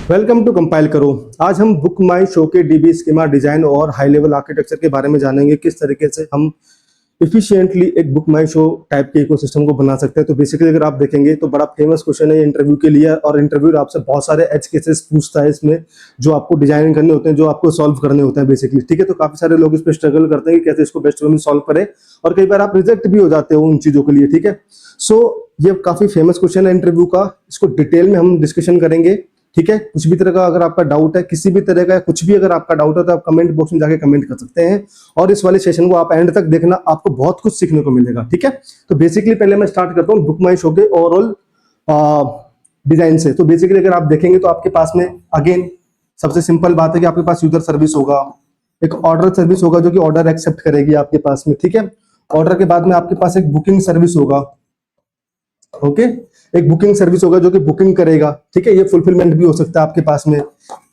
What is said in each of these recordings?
Welcome to compile करो। आज हम बुक माई शो के डीबी स्कीमा डिजाइन और हाई लेवल आर्किटेक्चर के बारे में जानेंगे, किस तरीके से हम इफिशिएंटली एक बुक माई शो टाइप के इकोसिस्टम को बना सकते हैं। तो बेसिकली अगर आप देखेंगे तो बड़ा फेमस क्वेश्चन है ये इंटरव्यू के लिए, और इंटरव्यू आपसे बहुत सारे एज केसेस पूछता है इसमें, जो आपको डिजाइन करने होते हैं, जो आपको सॉल्व करने होते हैं बेसिकली। ठीक है, तो काफी सारे लोग इस पर स्ट्रगल करते हैं कि कैसे इसको बेस्ट वे में सॉल्व करें, और कई बार आप रिजेक्ट भी हो जाते हो उन चीजों के लिए। ठीक है, सो ये काफी फेमस क्वेश्चन है इंटरव्यू का, इसको डिटेल में हम डिस्कशन करेंगे। ठीक है, कुछ भी तरह का अगर आपका डाउट है, किसी भी तरह का कुछ भी अगर आपका डाउट है तो आप कमेंट बॉक्स में जाके कमेंट कर सकते हैं, और इस वाले सेशन को आप एंड तक देखना, आपको बहुत कुछ सीखने को मिलेगा। ठीक है, तो बेसिकली पहले मैं स्टार्ट करता हूँ बुक माई शो के ओवरऑल डिजाइन से। तो बेसिकली अगर आप देखेंगे तो आपके पास में अगेन सबसे सिंपल बात है कि आपके पास यूजर सर्विस होगा, एक ऑर्डर सर्विस होगा जो कि ऑर्डर एक्सेप्ट करेगी आपके पास में। ठीक है, ऑर्डर के बाद में आपके पास एक बुकिंग सर्विस होगा। ओके, एक बुकिंग सर्विस होगा जो कि बुकिंग करेगा। ठीक है, ये फुलफिलमेंट भी हो सकता है आपके पास में।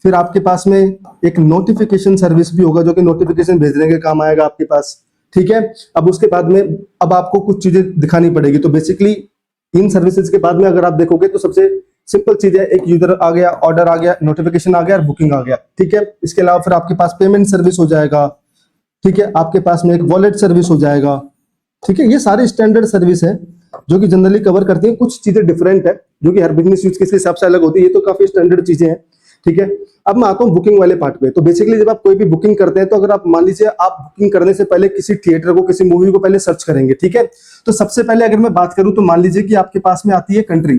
फिर आपके पास में एक नोटिफिकेशन सर्विस भी होगा जो कि नोटिफिकेशन भेजने के काम आएगा आपके पास। ठीक है, अब उसके बाद में अब आपको कुछ चीजें दिखानी पड़ेगी। तो बेसिकली इन सर्विसेज के बाद में अगर आप देखोगे तो सबसे सिंपल चीज है, एक यूजर आ गया, ऑर्डर आ गया, नोटिफिकेशन आ गया और बुकिंग आ गया। ठीक है, इसके अलावा फिर आपके पास पेमेंट सर्विस हो जाएगा। ठीक है, आपके पास में एक वॉलेट सर्विस हो जाएगा। ठीक है, ये सारे स्टैंडर्ड सर्विस है जो कि जनरली कवर करती हैं। कुछ चीजें डिफरेंट है जो कि हर बिजनेस यूज केस के हिसाब से अलग होती है, ये तो काफी स्टैंडर्ड चीजें हैं। ठीक है, अब मैं आता हूँ बुकिंग वाले पार्ट पे। तो बेसिकली जब आप कोई भी बुकिंग करते हैं तो अगर आप मान लीजिए आप बुकिंग करने से पहले किसी थिएटर को, किसी मूवी को पहले सर्च करेंगे। ठीक है, तो सबसे पहले अगर मैं बात करूं तो मान लीजिए कि आपके पास में आती है कंट्री,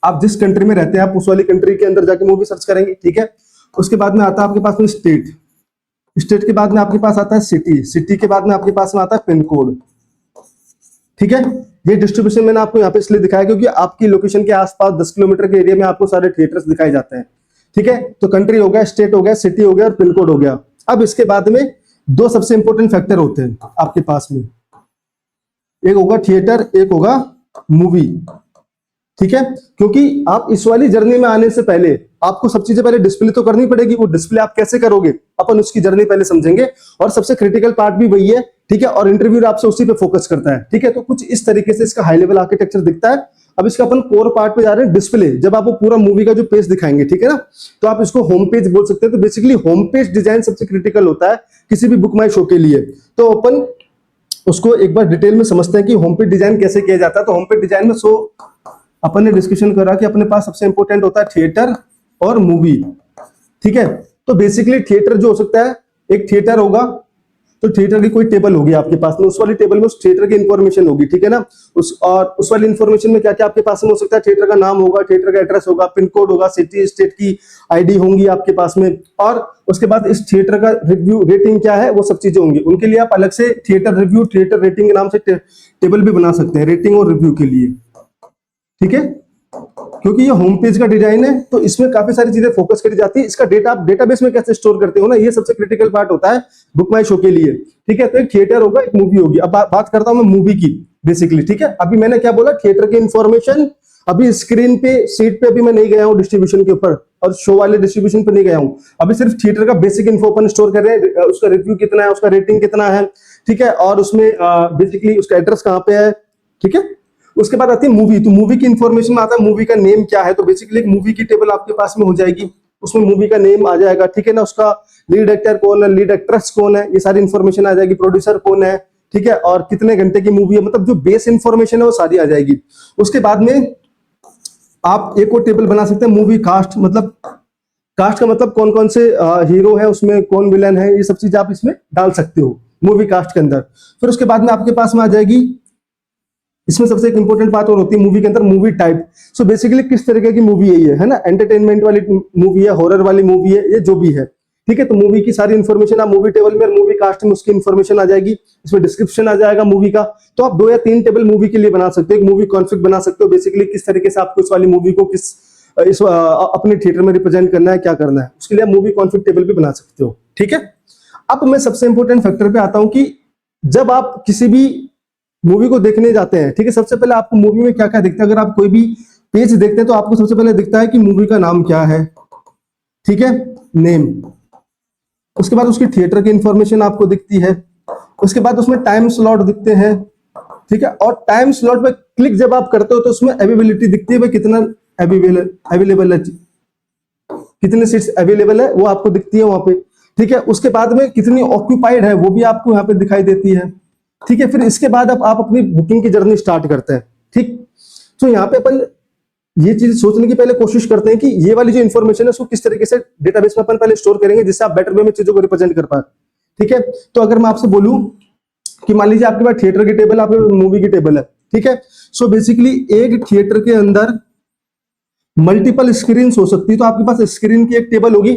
आप जिस कंट्री में रहते हैं आप उस वाली कंट्री के अंदर जाके मूवी सर्च करेंगे। ठीक है, उसके बाद में आता है आपके पास में स्टेट, स्टेट के बाद में आपके पास आता है सिटी, सिटी के बाद में आपके पास में आता है पिन कोड। ठीक है, ये डिस्ट्रीब्यूशन मैंने आपको यहाँ पे इसलिए दिखाया क्योंकि आपकी लोकेशन के आसपास 10 किलोमीटर के एरिया में आपको सारे थिएटर्स दिखाए जाते हैं। ठीक है, तो कंट्री हो गया, स्टेट हो गया, सिटी हो गया और पिन कोड हो गया। अब इसके बाद में दो सबसे इंपॉर्टेंट फैक्टर होते हैं आपके पास में, एक होगा थिएटर, एक होगा मूवी। ठीक है, क्योंकि आप इस वाली जर्नी में आने से पहले आपको सब चीजें पहले डिस्प्ले तो करनी पड़ेगी। वो डिस्प्ले आप कैसे करोगे, अपन उसकी जर्नी पहले समझेंगे, और सबसे क्रिटिकल पार्ट भी वही है। ठीक है, और इंटरव्यू आपसे उसी पे फोकस करता है। ठीक है, तो कुछ इस तरीके से इसका हाई लेवल आर्किटेक्चर दिखता है। अब इसका अपन कोर पार्ट पे जा रहे हैं, डिस्प्ले। जब आप वो पूरा मूवी का जो पेज दिखाएंगे, ठीक है ना, तो आप इसको होम पेज बोल सकते हैं। तो बेसिकली होम पेज डिजाइन सबसे क्रिटिकल होता है किसी भी बुक माई शो के लिए। तो अपन उसको एक बार डिटेल में समझते हैं कि होम पेज डिजाइन कैसे किया जाता है। तो होम पेज डिजाइन में अपन ने डिस्कशन करा कि अपने पास सबसे इंपॉर्टेंट होता है थिएटर और मूवी। ठीक है, तो बेसिकली थिएटर जो हो सकता है, एक थिएटर होगा तो थिएटर की कोई टेबल होगी आपके पास में, उस वाली टेबल में उस थिएटर की इंफॉर्मेशन होगी। ठीक है ना, उस वाली इंफॉर्मेशन में क्या क्या आपके पास में हो सकता है, थिएटर का नाम होगा, थिएटर का एड्रेस होगा, पिन कोड होगा, सिटी स्टेट की आईडी होंगी आपके पास में, और उसके बाद इस थिएटर का रिव्यू रेटिंग क्या है, वो सब चीजें होंगी। उनके लिए आप अलग से थिएटर रिव्यू, थिएटर रेटिंग के नाम से टेबल भी बना सकते हैं, रेटिंग और रिव्यू के लिए। ठीक है, क्योंकि ये होम पेज का डिजाइन है तो इसमें काफी सारी चीजें फोकस करी जाती है। इसका डेटा आप डेटाबेस में कैसे स्टोर करते हो ना, ये सबसे क्रिटिकल पार्ट होता है बुक माई शो के लिए। ठीक है, तो एक थिएटर होगा, एक मूवी होगी। अब बात करता हूं मैं मूवी की बेसिकली। ठीक है, अभी मैंने क्या बोला, थिएटर की इंफॉर्मेशन अभी स्क्रीन पे, सीट पे अभी मैं नहीं गया हूं डिस्ट्रीब्यूशन के ऊपर, और शो वाले डिस्ट्रीब्यूशन पे नहीं गया हूं। अभी सिर्फ थिएटर का बेसिक इन्फो अपन स्टोर कर रहे हैं, उसका रिव्यू कितना है, उसका रेटिंग कितना है। ठीक है, और उसमें बेसिकली उसका एड्रेस कहां पे है। ठीक है, उसके बाद आती है मूवी। तो मूवी की इंफॉर्मेशन में आता है मूवी का नेम क्या है। तो बेसिकली एक मूवी की टेबल आपके पास में हो जाएगी, उसमें मूवी का नेम आ जाएगा। ठीक है ना, उसका लीड एक्टर कौन है, लीड एक्ट्रेस कौन है, ये सारी इंफॉर्मेशन आ जाएगी, प्रोड्यूसर कौन है। ठीक है, और कितने घंटे की मूवी है, मतलब जो बेस इंफॉर्मेशन है वो सारी आ जाएगी। उसके बाद में आप एक और टेबल बना सकते हैं, मूवी कास्ट। मतलब कास्ट का मतलब कौन कौन से हीरो है, उसमें कौन विलन है, ये सब चीज आप इसमें डाल सकते हो मूवी कास्ट के अंदर। फिर उसके बाद में आपके पास में आ जाएगी, इसमें सबसे एक इंपॉर्टेंट बात और होती है मूवी के अंदर, मूवी टाइप। सो बेसिकली किस तरीके की मूवी है ना, एंटरटेनमेंट वाली मूवी है, हॉरर वाली मूवी है, ये जो भी है। ठीक है, तो मूवी की सारी इंफॉर्मेशन आप मूवी टेबल में, मूवी कास्ट में उसकी इंफॉर्मेशन आ जाएगी, इसमें डिस्क्रिप्शन आ जाएगा मूवी का। तो आप 2 या 3 टेबल मूवी के लिए बना सकते हो, एक मूवी कॉन्फिग बना सकते हो, बेसिकली किस तरीके से आपको इस वाली मूवी को इस अपने थिएटर में रिप्रेजेंट करना है, क्या करना है, उसके लिए आप मूवी कॉन्फिग टेबल भी बना सकते हो। ठीक है, अब मैं सबसे इंपॉर्टेंट फैक्टर पे आता हूं कि जब आप किसी भी मूवी को देखने जाते हैं, ठीक है, सबसे पहले आपको मूवी में क्या क्या दिखता है। अगर आप कोई भी पेज देखते हैं तो आपको सबसे पहले दिखता है कि मूवी का नाम क्या है। ठीक है, नेम। उसके बाद उसकी थिएटर की इंफॉर्मेशन आपको दिखती है। उसके बाद उसमें टाइम स्लॉट दिखते हैं। ठीक है, और टाइम स्लॉट पे क्लिक जब आप करते हो तो उसमें अवेलेबिलिटी दिखती है, भाई कितना अवेलेबल है। कितनी सीट्स अवेलेबल है वो आपको दिखती है वहां पे, ठीक है। उसके बाद में कितनी ऑक्यूपाइड है वो भी आपको यहाँ पे दिखाई देती है, ठीक है। फिर इसके बाद अब आप अपनी बुकिंग की जर्नी स्टार्ट करते हैं, ठीक। तो यहाँ पे अपन ये चीज सोचने की पहले कोशिश करते हैं कि ये वाली जो इन्फॉर्मेशन है उसको किस तरीके से डेटाबेस में अपन पहले स्टोर करेंगे जिससे आप बेटर वे में चीजों को रिप्रेजेंट कर पाए, ठीक है। तो अगर मैं आपसे बोलूं कि मान लीजिए आपके पास थिएटर की टेबल, आपके मूवी की टेबल है, ठीक है। सो बेसिकली एक थिएटर के अंदर मल्टीपल स्क्रीन हो सकती है, तो आपके पास स्क्रीन की एक टेबल होगी,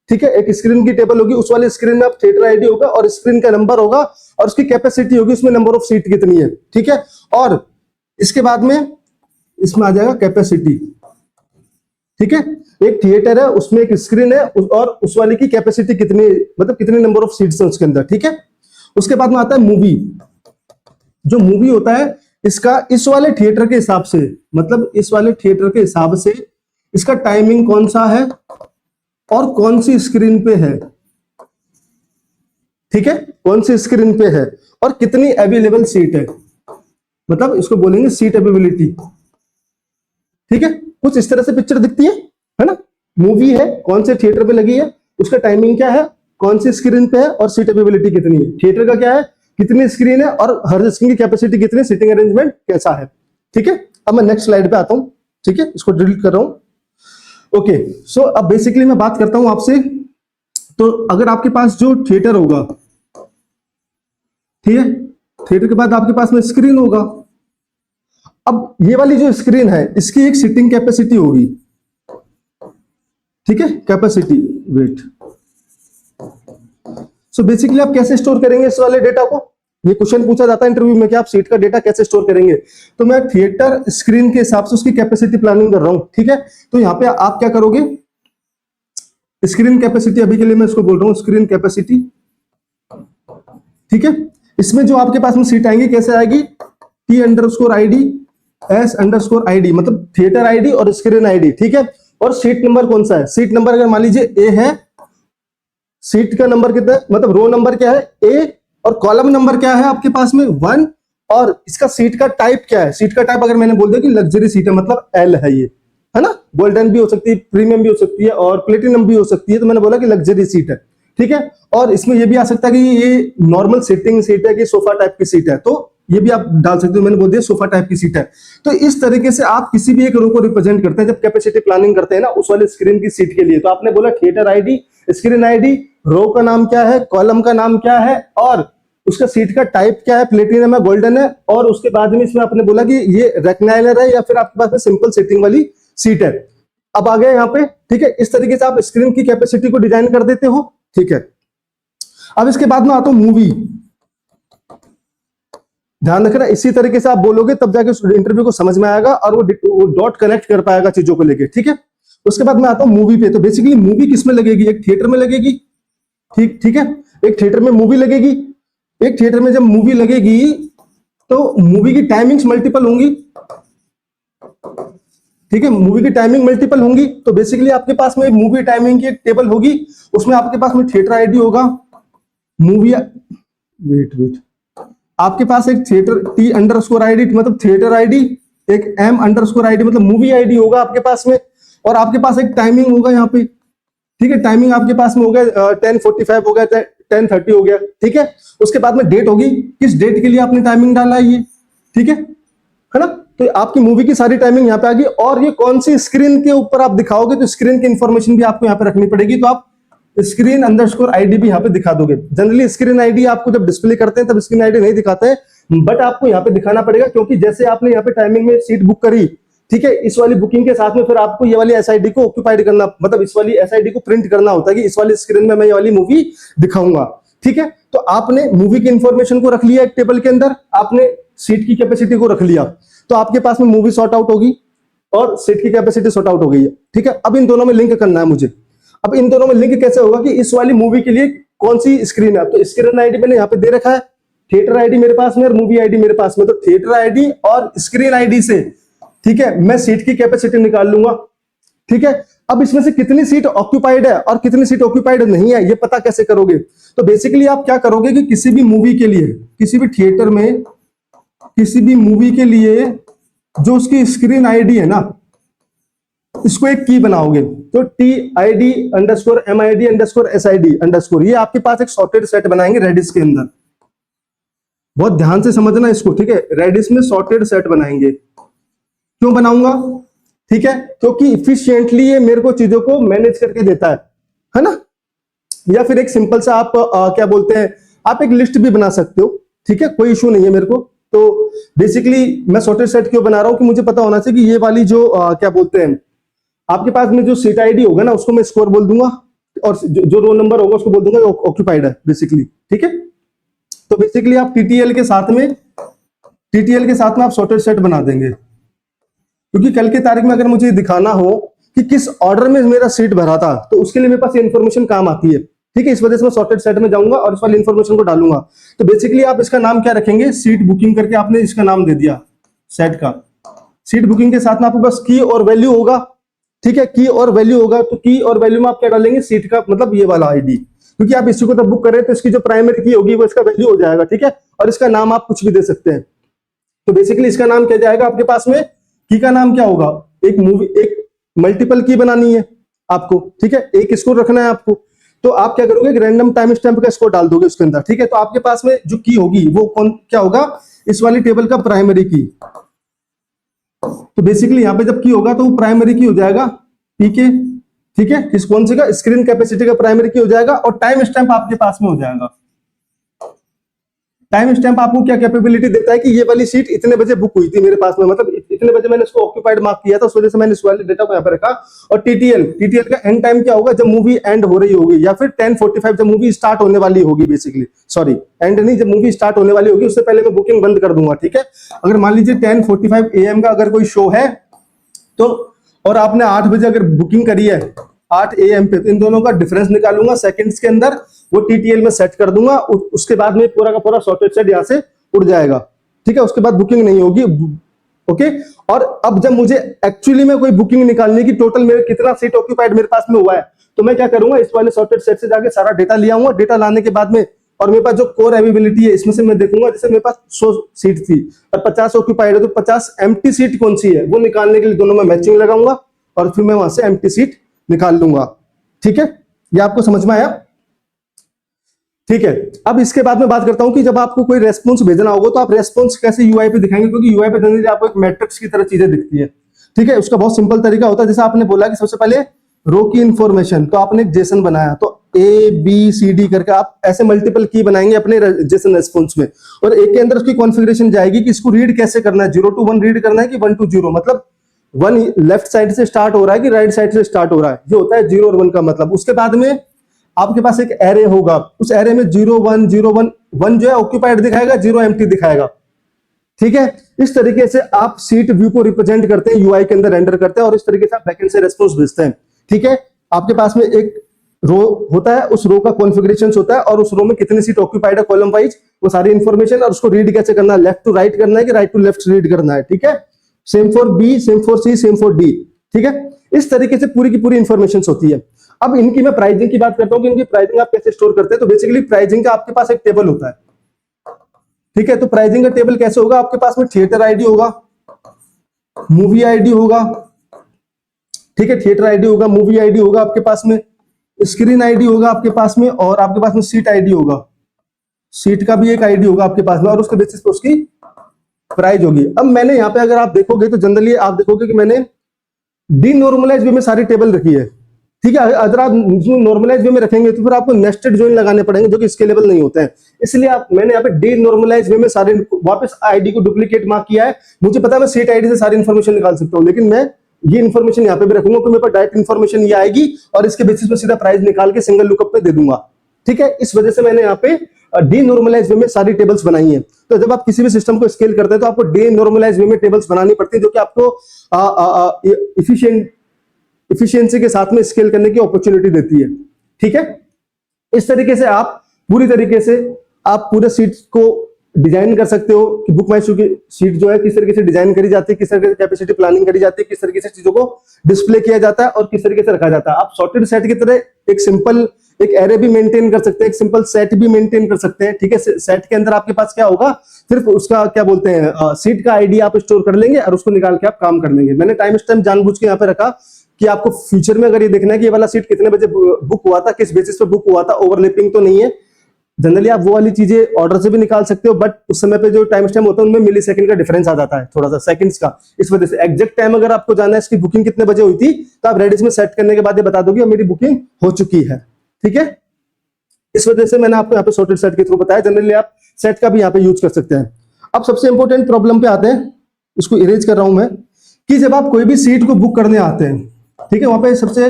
ठीक है। एक स्क्रीन की टेबल होगी, उस वाले स्क्रीन में आप थिएटर आईडी होगा और स्क्रीन का नंबर होगा और उसकी कैपेसिटी होगी, उसमें नंबर ऑफ सीट कितनी है, ठीक है। और इसके बाद में इसमें आ जाएगा कैपेसिटी, ठीक है। एक थिएटर है उसमें एक स्क्रीन है और उस वाले की कैपेसिटी कितनी, मतलब कितने नंबर ऑफ सीट्स है उसके अंदर, ठीक है। उसके बाद में आता है मूवी। जो मूवी होता है इसका इस वाले थिएटर के हिसाब से, मतलब इस वाले थिएटर के हिसाब से इसका टाइमिंग कौन सा है और कौन सी स्क्रीन पे है, ठीक है। कौन सी स्क्रीन पे है और कितनी अवेलेबल सीट है, मतलब इसको बोलेंगे सीट अवेलेबिलिटी, ठीक है। कुछ इस तरह से पिक्चर दिखती है ना। मूवी है, कौन से थिएटर पे लगी है, उसका टाइमिंग क्या है, कौन सी स्क्रीन पे है और सीट अवेलेबिलिटी कितनी है। थिएटर का क्या है, कितनी स्क्रीन है और हर स्क्रीन की कैपेसिटी कितनी, सीटिंग अरेंजमेंट कैसा है, ठीक है। अब मैं नेक्स्ट स्लाइड पे आता हूं, ठीक है, इसको डिलीट कर रहा हूं। ओके, सो अब बेसिकली मैं बात करता हूं आपसे। तो अगर आपके पास जो थिएटर होगा, ठीक है, थिएटर के बाद आपके पास में स्क्रीन होगा। अब ये वाली जो स्क्रीन है इसकी एक सीटिंग कैपेसिटी होगी, ठीक है, कैपेसिटी, वेट। सो बेसिकली आप कैसे स्टोर करेंगे इस वाले डेटा को, ये क्वेश्चन पूछा जाता है इंटरव्यू में कि आप सीट का डेटा कैसे स्टोर करेंगे। तो मैं थिएटर स्क्रीन के हिसाब से उसकी कैपेसिटी प्लानिंग कर रहा हूं, ठीक है। तो यहां पे आप क्या करोगे, स्क्रीन कैपेसिटी, अभी के लिए मैं इसको बोल रहा हूं स्क्रीन कैपेसिटी, ठीक है। इसमें जो आपके पास में सीट आएंगी कैसे आएगी, T_ID S_ID, मतलब थिएटर आईडी और स्क्रीन आईडी, ठीक है। और सीट नंबर कौन सा है, सीट नंबर अगर मान लीजिए ए है, सीट का नंबर कितना है, मतलब रो नंबर क्या है ए, और कॉलम नंबर क्या है आपके पास में 1, और इसका सीट का टाइप क्या है, सीट का टाइप अगर मैंने बोल दिया कि लग्जरी सीट है मतलब एल है ये, है ना। गोल्डन भी हो सकती है, प्रीमियम भी हो सकती है और प्लेटिनम भी हो सकती है, तो मैंने बोला कि लग्जरी सीट है, ठीक है। और इसमें ये भी आ सकता है कि ये नॉर्मल सिटिंग सीट है कि सोफा टाइप की सीट है, तो ये भी आप डाल सकते हो, मैंने बोल दिया सोफा टाइप की सीट है। तो इस तरीके से आप किसी भी एक रो को रिप्रेजेंट करते हैं जब कैपेसिटी प्लानिंग करते हैं ना उस वाले स्क्रीन की सीट के लिए। तो आपने बोला थिएटर आईडी, स्क्रीन आईडी, रो का नाम क्या है, कॉलम का नाम क्या है और उसका सीट का टाइप क्या है, प्लेटिनम है, गोल्डन है, और उसके बाद में इसमें आपने बोला कि ये रेक्टाइलर है या फिर आपके पास में सिंपल सीटिंग वाली सीट है। अब आ गए यहाँ पे, ठीक है। इस तरीके से आप स्क्रीन की कैपेसिटी को डिजाइन कर देते हो, ठीक है। अब इसके बाद में आता हूं मूवी। ध्यान रखना, इसी तरीके से आप बोलोगे तब जाके इंटरव्यू को समझ में आएगा और वो डॉट कनेक्ट कर पाएगा चीजों को लेके, ठीक है। उसके बाद मैं आता हूं मूवी पे। तो बेसिकली मूवी किस में लगेगी, एक थिएटर में लगेगी, ठीक है। एक थिएटर में मूवी लगेगी, एक थिएटर में जब मूवी लगेगी तो मूवी की टाइमिंग्स मल्टीपल होंगी, ठीक है। मूवी की टाइमिंग मल्टीपल होंगी, तो बेसिकली आपके पास में मूवी टाइमिंग की एक टेबल होगी, उसमें आपके पास में थिएटर आईडी होगा, मूवी, वेट, आपके पास एक थिएटर T_ID मतलब थिएटर आईडी, एक M_ID मतलब मूवी आईडी होगा आपके पास में, और आपके पास एक टाइमिंग होगा यहाँ पे, ठीक है। टाइमिंग आपके पास में हो गया 10:45 हो गया, 10:30 हो गया, ठीक है। उसके बाद में डेट होगी, किस डेट के लिए आपने टाइमिंग डाला है ये, ठीक है ना। तो आपकी मूवी की सारी टाइमिंग यहाँ पे आ गई, और ये कौन सी स्क्रीन के ऊपर आप दिखाओगे तो स्क्रीन की इंफॉर्मेशन भी आपको यहाँ पे रखनी पड़ेगी। तो आप screen_id भी यहाँ पे दिखा दोगे। जनरली स्क्रीन आईडी आपको जब डिस्प्ले करते हैं तब स्क्रीन आईडी नहीं दिखाते हैं, बट आपको यहाँ पे दिखाना पड़ेगा, क्योंकि जैसे आपने यहाँ पे टाइमिंग में सीट बुक करी, ठीक है, इस वाली बुकिंग के साथ में फिर आपको ये वाली एसआईडी को ऑक्यूपाइड करना, मतलब इस वाली एसआईडी को प्रिंट करना होता है कि इस वाली स्क्रीन में मैं ये वाली मूवी दिखाऊंगा, ठीक है। तो आपने मूवी की इंफॉर्मेशन को रख लिया एक टेबल के अंदर, आपने सीट की कैपेसिटी को रख लिया, तो आपके पास में मूवी सॉर्ट आउट होगी और सीट की कैपेसिटी सॉर्ट आउट हो गई है, ठीक है। अब इन दोनों में लिंक करना है मुझे। अब इन दोनों में लिंक कैसे होगा कि इस वाली मूवी के लिए कौन सी स्क्रीन है, तो स्क्रीन आईडी मैंने यहाँ पे दे रखा है, थिएटर आईडी मेरे पास में और मूवी आईडी मेरे पास में। तो थिएटर आईडी और स्क्रीन आईडी से, ठीक है, मैं सीट की कैपेसिटी निकाल लूंगा, ठीक है। अब इसमें से कितनी सीट ऑक्यूपाइड है और कितनी सीट ऑक्यूपाइड नहीं है ये पता कैसे करोगे। तो बेसिकली आप क्या करोगे कि किसी भी मूवी के लिए, किसी भी थिएटर में किसी भी मूवी के लिए जो उसकी स्क्रीन आईडी है ना, इसको एक की बनाओगे, तो TID_MID_SID_ ये आपके पास एक सॉर्टेड सेट बनाएंगे रेडिस के अंदर। बहुत ध्यान से समझना इसको, ठीक है। रेडिस में सॉर्टेड सेट बनाएंगे। क्यों बनाऊंगा? ठीक है, क्योंकि इफिशिएंटली ये मेरे को चीजों को मैनेज करके देता है ना। या फिर एक सिंपल सा आप क्या बोलते हैं, आप एक लिस्ट भी बना सकते हो, ठीक है, कोई इशू नहीं है मेरे को। तो बेसिकली मैं सॉर्टेड सेट क्यों बना रहा हूं कि मुझे पता होना चाहिए कि ये वाली जो क्या बोलते हैं, आपके पास में जो सीट आईडी होगा ना, उसको मैं स्कोर बोल दूंगा, और जो रोल नंबर होगा उसको बोल दूंगा ऑक्यूपाइड है बेसिकली, ठीक है। तो बेसिकली आप टीटीएल के साथ में आप सॉर्टेड सेट बना देंगे, क्योंकि कल की तारीख में अगर मुझे दिखाना हो कि किस ऑर्डर में मेरा सीट भरा था, तो उसके लिए मेरे पास ये इन्फॉर्मेशन काम आती है, ठीक है। इस वजह से मैं सॉर्टेड सेट में जाऊंगा और इस वाली इन्फॉर्मेशन को डालूंगा। तो बेसिकली आप इसका नाम क्या रखेंगे, सीट बुकिंग करके आपने इसका नाम दे दिया सेट का। सीट बुकिंग के साथ में आपके पास की और वैल्यू होगा, ठीक है, की और वैल्यू होगा। तो की और वैल्यू में आप क्या डालेंगे, सीट का मतलब ये वाला आईडी, क्योंकि आप इसी को तब बुक करें तो इसकी जो प्राइमरी की होगी वो इसका वैल्यू हो जाएगा, ठीक है। और इसका नाम आप कुछ भी दे सकते हैं। तो बेसिकली इसका नाम क्या जाएगा आपके पास में, की का नाम क्या होगा, एक मल्टीपल की बनानी है आपको, ठीक है, एक स्कोर रखना है आपको। तो आप क्या करोगे, रैंडम टाइम स्टैम्प का स्कोर डाल दोगे उसके अंदर, ठीक है। तो आपके पास में जो की होगी वो क्या होगा, इस वाली टेबल का प्राइमरी की। तो बेसिकली यहां पे जब की होगा तो वो प्राइमरी की हो जाएगा पीके, ठीक है, कौन सी का, स्क्रीन कैपेसिटी का प्राइमरी की हो जाएगा। और टाइम स्टैम्प आपके पास में हो जाएगा। टाइम स्टैम्प आपको क्या कैपेबिलिटी देता है कि ये वाली सीट इतने बजे बुक हुई थी मेरे पास में, मतलब इतने बजे मैंने इसको ऑक्यूपाइड मार्क किया था, उस वजह से मैंने इस वाले डेटा को यहाँ पे रखा। और टीटीएल का एंड टाइम क्या होगा, जब मूवी एंड हो रही होगी, या फिर 10:45 जब मूवी स्टार्ट होने वाली होगी, बेसिकली सॉरी एंड नहीं, जब मूवी स्टार्ट होने वाली होगी उससे पहले मैं बुकिंग बंद कर दूंगा, ठीक है। अगर मान लीजिए 10:45 AM का अगर कोई शो है तो, और आपने 8 बजे अगर बुकिंग करी है 8 AM पे, तो इन दोनों का डिफरेंस निकालूंगा सेकंड्स के अंदर, वो टीटीएल में सेट कर दूंगा। उसके बाद में पूरा का पूरा सॉर्टेड सेट यहां से उड़ जाएगा, ठीक है। उसके बाद बुकिंग नहीं होगी, ओके। और अब जब मुझे एक्चुअली में कोई बुकिंग निकालनी की, टोटल मेरे कितना सीट ऑक्यूपाइड मेरे पास में हुआ है, तो मैं क्या करूंगा, इस वाले सॉर्टेड सेट से जाके सारा डेटा ले आऊंगा। डेटा लाने के बाद में, और मेरे पास जो कोर अवेलेबिलिटी है इसमें से मैं देखूंगा, जैसे मेरे पास 100 सीट थी और 50 ऑक्यूपाइड है, तो 50 एम्प्टी सीट कौन सी है वो निकालने के लिए दोनों में मैचिंग लगाऊंगा और फिर मैं वहां से एम्प्टी सीट निकाल लूंगा, ठीक है। ये आपको समझ में आया, ठीक है। अब इसके बाद में बात करता हूं कि जब आपको कोई रेस्पॉन्स भेजना होगा तो आप रेस्पॉन्स कैसे यूआई पे दिखाएंगे, क्योंकि यूआई पे जनरली आपको एक मैट्रिक्स की तरह चीजें दिखती है, ठीक है। उसका बहुत सिंपल तरीका होता है, जैसे आपने बोला कि सबसे पहले रो की इंफॉर्मेशन, तो आपने एक जेसन बनाया, तो ABCD करके आप ऐसे मल्टीपल की बनाएंगे अपने जेसन रेस्पॉन्स में, और एक के अंदर उसकी कॉन्फ़िगरेशन जाएगी कि इसको रीड कैसे करना है, 0 to 1 रीड करना है कि 1 to 0, मतलब 1 लेफ्ट साइड से स्टार्ट हो रहा है कि राइट साइड से स्टार्ट हो रहा है, ये होता है 0 और 1 का मतलब। उसके बाद में आपके पास एक एरे होगा, उस एरे में 0 1 0 1 1 जो है ऑक्यूपाइड दिखाएगा, 0 एम्प्टी दिखाएगा, ठीक है। इस तरीके से आप सीट व्यू को रिप्रेजेंट करते हैं, यूआई के अंदर रेंडर करते हैं, और इस तरीके से आप बैकएंड से रेस्पॉन्स भेजते हैं, ठीक है। आपके पास में एक रो होता है, उस रो का कॉन्फ़िगरेशन होता है, और उस रो में कितनी सीट ऑक्यूपाइड है कॉलम वाइज, वो सारी इंफॉर्मेशन, और उसको रीड कैसे करना है, लेफ्ट टू राइट करना है कि राइट टू लेफ्ट रीड करना है, ठीक है। Same for B, same for C, same for D, ठीक है। इस तरीके से पूरी की पूरी इंफॉर्मेशन होती है। अब इनकी मैं प्राइसिंग की बात करता हूं कि इनकी प्राइसिंग आप कैसे स्टोर करते हैं। तो बेसिकली प्राइसिंग का आपके पास एक टेबल होता है, ठीक है। तो प्राइसिंग का टेबल कैसे होगा, आपके पास में थिएटर आईडी होगा, मूवी आईडी होगा, ठीक है, थिएटर आईडी होगा, मूवी आईडी होगा आपके पास में, स्क्रीन आईडी होगा आपके पास में, और आपके पास में सीट आईडी होगा, सीट का भी एक आईडी होगा आपके पास में, और उसके बेसिस पे उसकी प्राइस होगी। अब मैंने यहाँ पे अगर आप देखोगे तो जनरली आप देखोगे कि मैंने डीनॉर्मलाइज वे में सारी टेबल रखी है, ठीक है। अगर आप नॉर्मलाइज वे में रखेंगे तो फिर आपको नेस्टेड जॉइन लगाने पड़ेंगे जो कि स्केलेबल नहीं होते हैं, इसलिए मैंने यहाँ पे डीनॉर्मलाइज वे में सारे वापस आईडी को डुप्लीकेट मार्क किया है। मुझे पता है मैं सीट आईडी से सारी इंफॉर्मेशन निकाल सकता हूँ, लेकिन मैं ये इन्फॉर्मेशन यहाँ पे भी रखूंगा, तो मेरे पास डायरेक्ट इन्फॉर्मेशन ये आएगी और इसके बेसिस पे सीधा प्राइस निकाल के सिंगल लुकअप पे दे दूंगा, ठीक है। इस वजह से मैंने यहाँ पे डीनॉर्मलाइज वे में सारी टेबल्स बनाई है। तो जब आप किसी भी सिस्टम को स्केल करते हैं तो आपको डीनॉर्मलाइज वे में टेबल्स बनानी पड़ती है, जो कि आपको इफिशिएंसी के साथ में स्केल करने की अपॉर्चुनिटी देती है, ठीक है। इस तरीके से आप पूरी तरीके से आप पूरे सीट को डिजाइन कर सकते हो कि बुक माई शो की सीट जो है किस तरीके से डिजाइन करी जाती है, किस तरीके से कैपेसिटी प्लानिंग करी जाती है, किस तरीके से चीजों को डिस्प्ले किया जाता है और किस तरीके से रखा जाता है। आप सॉर्टेड सेट की तरह एक सिंपल एक एरे भी मेंटेन कर सकते हैं, एक सिंपल सेट भी मेंटेन कर सकते हैं, ठीक है। सेट के अंदर आपके पास क्या होगा, सिर्फ उसका क्या बोलते हैं सीट का आईडी आप स्टोर कर लेंगे और उसको निकाल के आप काम कर लेंगे। मैंने टाइम स्टैम्प जानबूझ के यहाँ पे रखा कि आपको फ्यूचर में अगर ये देखना है कि ये वाला सीट कितने बजे बुक हुआ था, किस बेसिस पे बुक हुआ था, ओवरलैपिंग तो नहीं है। जनरली आप वो वाली चीजें ऑर्डर से भी निकाल सकते हो, बट उस समय पे जो टाइम स्टैम्प होता है उनमें मिली सेकंड का डिफरेंस आ जाता है, थोड़ा सा सेकंड्स का। इस वजह से एग्जैक्ट टाइम अगर आपको जानना है इसकी बुकिंग कितने बजे हुई थी, तो आप रेडिस में सेट करने के बाद ये बता दोगे मेरी बुकिंग हो चुकी है। ठीक है, इस वजह से मैंने आपको यहाँ पे सॉर्टेड सेट के थ्रू बताया। जनरली आप सेट का भी यहाँ पे यूज कर सकते हैं। अब सबसे इंपॉर्टेंट प्रॉब्लम पे आते हैं, इसको इरेज कर रहा हूं मैं, कि जब आप कोई भी सीट को बुक करने आते हैं, ठीक है, वहां पे सबसे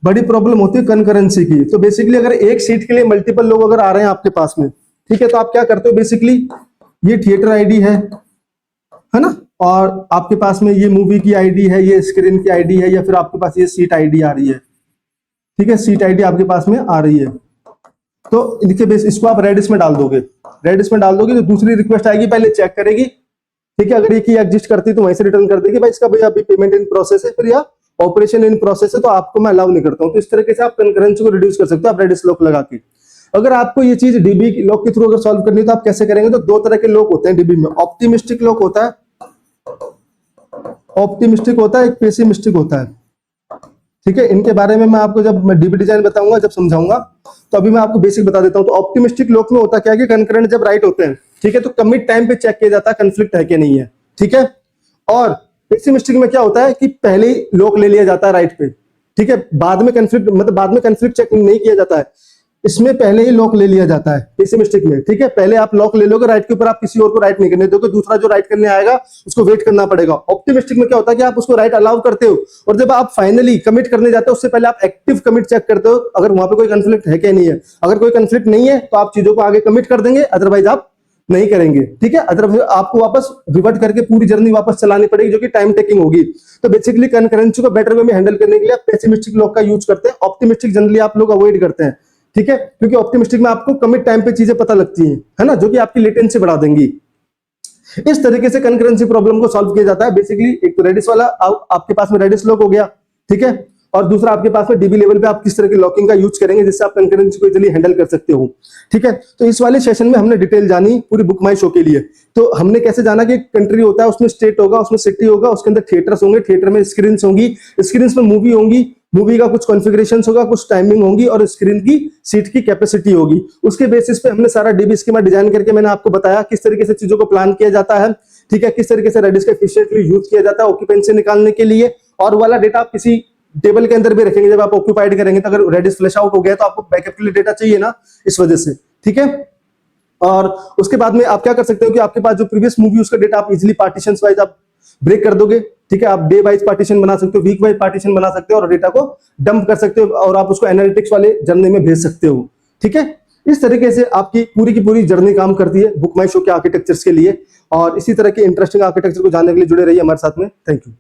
बड़ी प्रॉब्लम होती है कंकरेंसी की। तो बेसिकली अगर एक सीट के लिए मल्टीपल लोग अगर आ रहे हैं आपके पास में, ठीक है, तो आप क्या करते हो, बेसिकली ये थिएटर आईडी है ना, और आपके पास में ये मूवी की आईडी है, ये स्क्रीन की आईडी है, या फिर आपके पास ये सीट आईडी आ रही है। ठीक है, सीट आईडी आपके पास में आ रही है, तो इनके बेस इसको आप रेडिस में डाल दोगे। रेडिस में डाल दोगे तो दूसरी रिक्वेस्ट आएगी, पहले चेक करेगी, ठीक है, अगर ये की एग्जिस्ट करती तो वहीं से रिटर्न कर देगी भाई इसका भैया अभी पेमेंट इन प्रोसेस है, फिर या ऑपरेशन इन प्रोसेस है, तो आपको मैं अलाउ नहीं करता हूं। तो इस तरीके से आप कंकरेंसी को रिड्यूस कर सकते हो आप रेडिस लॉक लगा के। अगर आपको ये चीज डीबी लॉक के थ्रू अगर सॉल्व करनी है तो आप कैसे करेंगे, तो दो तरह के लॉक होते हैं डीबी में। ऑप्टिमिस्टिक लॉक होता है, ऑप्टिमिस्टिक होता है, एक पेसिमिस्टिक होता है। ठीक है, इनके बारे में मैं आपको जब मैं डीबी डिजाइन बताऊंगा, जब समझाऊंगा, तो अभी मैं आपको बेसिक बता देता हूं। तो ऑप्टिमिस्टिक लॉक में होता क्या है कि कंकरेंट जब राइट होते हैं, ठीक है, तो कमिट टाइम पे चेक किया जाता है कंफ्लिक्ट है कि नहीं है। ठीक है, और पेसिमिस्टिक में क्या होता है कि पहले ही लॉक ले लिया जाता है राइट पे, ठीक है, बाद में कंफ्लिक्ट मतलब बाद में कंफ्लिक्ट चेक नहीं किया जाता है, इसमें पहले ही लॉक ले लिया जाता है पेसिमिस्टिक में। ठीक है, पहले आप लॉक ले लोगे राइट के ऊपर, आप किसी और को राइट नहीं करने दोगे, दूसरा जो राइट करने आएगा उसको वेट करना पड़ेगा। ऑप्टिमिस्टिक में क्या होता है कि आप उसको राइट अलाउ करते हो, और जब आप फाइनली कमिट करने जाते हो उससे पहले आप एक्टिव कमिट चेक करते हो अगर वहां पे कोई कंफ्लिक्ट है क्या नहीं है। अगर कोई कंफ्लिक्ट नहीं है तो आप चीजों को आगे कमिट कर देंगे, अदरवाइज आप नहीं करेंगे। ठीक है, अदरवाइज आपको वापस रिवर्ट करके पूरी जर्नी वापस चलानी पड़ेगी, जो कि टाइम टेकिंग होगी। तो बेसिकली कंकरेंसी को बेटर वे में हैंडल करने के लिए आप पेसिमिस्टिक लॉक का यूज करते हैं, ऑप्टिमिस्टिक जनरली आप लोग अवॉइड करते हैं। ठीक है, क्योंकि ऑप्टिमिस्टिक में आपको कमिट टाइम पे चीजें पता लगती हैं, है ना, जो कि आपकी लेटेंसी बढ़ा देंगी। इस तरीके से कंकरेंसी प्रॉब्लम को सॉल्व किया जाता है। बेसिकली एक तो रेडिस वाला आपके पास में रेडिस लॉक हो गया, ठीक है, और दूसरा आपके पास में डीबी लेवल पे आप किस तरह की लॉकिंग का यूज करेंगे जिससे आप कंकरेंसी को इजीली हैंडल कर सकते हो। ठीक है, तो इस वाले सेशन में हमने डिटेल जानी पूरी बुक माई शो के लिए। तो हमने कैसे जाना कि कंट्री होता है, उसमें स्टेट होगा, उसमें सिटी होगा, उसके अंदर थिएटर्स होंगे, थिएटर में स्क्रीन होंगी, स्क्रीन में मूवी होंगी, मूवी का कुछ कॉन्फ़िगरेशन होगा, कुछ टाइमिंग होगी, और स्क्रीन की सीट की कैपेसिटी होगी। उसके बेसिस पे हमने सारा डीबी स्कीमा डिजाइन करके मैंने आपको बताया किस तरीके से चीजों को प्लान किया जाता है। ठीक है, किस तरीके से रेडिस का एफिशिएंटली यूज किया जाता है ऑक्यूपेंसी निकालने के लिए, और वाला डेटा आप किसी टेबल के अंदर भी रखेंगे जब आप ऑक्यूपाइड करेंगे। तो अगर रेडिस फ्लैश आउट हो गया तो आपको बैकअप के लिए डेटा चाहिए ना, इस वजह से। ठीक है, और उसके बाद में आप क्या कर सकते हो कि आपके पास जो प्रीवियस मूवी उसका डेटा आप इजीली पार्टीशंस वाइज आप ब्रेक कर दोगे। ठीक है, आप डे वाइज पार्टीशन बना सकते हो, वीक वाइज पार्टीशन बना सकते हो, और डेटा को डंप कर सकते हो, और आप उसको एनालिटिक्स वाले जर्नी में भेज सकते हो। ठीक है, इस तरीके से आपकी पूरी की पूरी जर्नी काम करती है बुक माई शो के आर्किटेक्चर्स के लिए। और इसी तरह के इंटरेस्टिंग आर्किटेक्चर को जानने के लिए जुड़े रहिए हमारे साथ में। Thank you.